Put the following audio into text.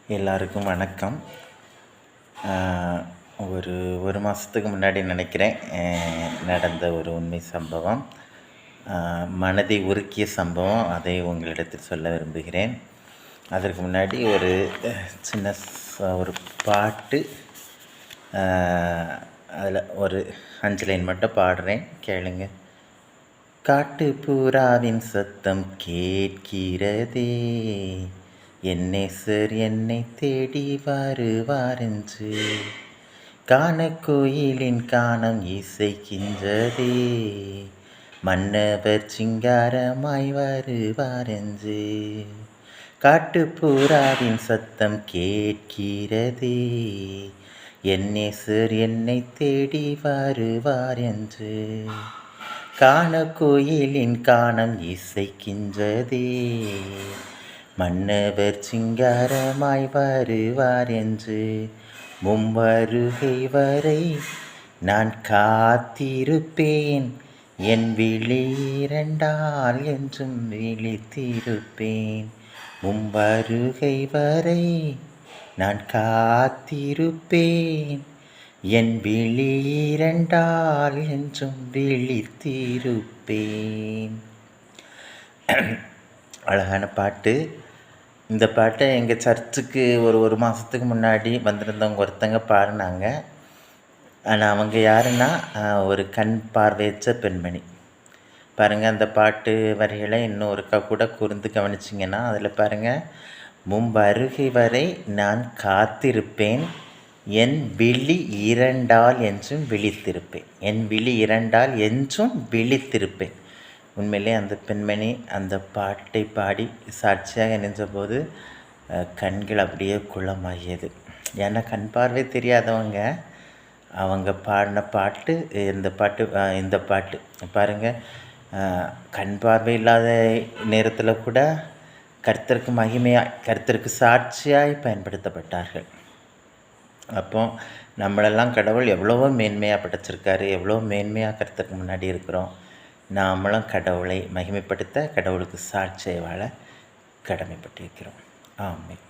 எல்லாருக்கும் வணக்கம். ஒரு மாதத்துக்கு முன்னாடி நினைக்கிறேன் நடந்த ஒரு உண்மை சம்பவம், மனதை உருக்கிய சம்பவம். அதை உங்களிடத்தில் சொல்ல விரும்புகிறேன். அதற்கு முன்னாடி ஒரு சின்ன ஒரு பாட்டு, அதில் ஒரு 5 லைன் மட்டும் பாடுறேன், கேளுங்க. காட்டு புறாவின் சத்தம் கேட்கிறதே, என் நேசர் என்னை தேடி வருவாரென்று, காணக்கோயிலின் காணம் இசைக்கின்றதே, மன்னவர் சிங்காரமாய் வருவாரென்று. காட்டுப்புறாவின் சத்தம் கேட்கிறதே, என் நேசர் என்னை தேடி வருவாரென்று, காணக்கோயிலின் காணம் இசைக்கின்றதே, மன்னவர் சிங்காரமாய் வருவார் என்று. மும்வருகை வரை நான் காத்திருப்பேன், என் விழி இரண்டால் என்றும் விழித்திருப்பேன். மும்வருகை வரை நான் காத்திருப்பேன், என் விழி இரண்டால் என்றும் விழித்திருப்பேன். அழகான பாட்டு. இந்த பாட்டை எங்கள் சர்ச்சுக்கு ஒரு மாதத்துக்கு முன்னாடி வந்திருந்தவங்க ஒருத்தங்க பாடினாங்க. ஆனால் அவங்க யாருன்னா ஒரு கண் பார்வையற்ற பெண்மணி. பாருங்கள், அந்த பாட்டு வரிகளை இன்னும் ஒருக்கா கூட கூர்ந்து கவனிச்சிங்கன்னா அதில் பாருங்கள், மும்வருகை வரை நான் காத்திருப்பேன், என் விழி இரண்டால் என்றும் விழித்திருப்பேன். என் விழி இரண்டால் என்றும் விழித்திருப்பேன். உண்மையிலே அந்த பெண்மணி அந்த பாட்டை பாடி சாட்சியாக நின்றபோது கண்கள் அப்படியே குளமாகியது. ஏன்னா கண் பார்வை தெரியாதவங்க அவங்க பாடின பாட்டு இந்த பாட்டு பாருங்கள். கண் பார்வை இல்லாத நேரத்தில் கூட கர்த்தருக்கு மகிமையாக, கர்த்தருக்கு சாட்சியாய் பயன்படுத்தப்பட்டார்கள். அப்போ நம்மளெல்லாம் கடவுள் எவ்வளவோ மேன்மையாக படைச்சிருக்காரு, எவ்வளோ மேன்மையாக கர்த்தருக்கு முன்னாடி இருக்கிறோம். நாமளும் கடவுளை மகிமைப்படுத்த, கடவுளுக்கு சாட்சியை வாழ கடமைப்பட்டிருக்கிறோம். ஆமென்.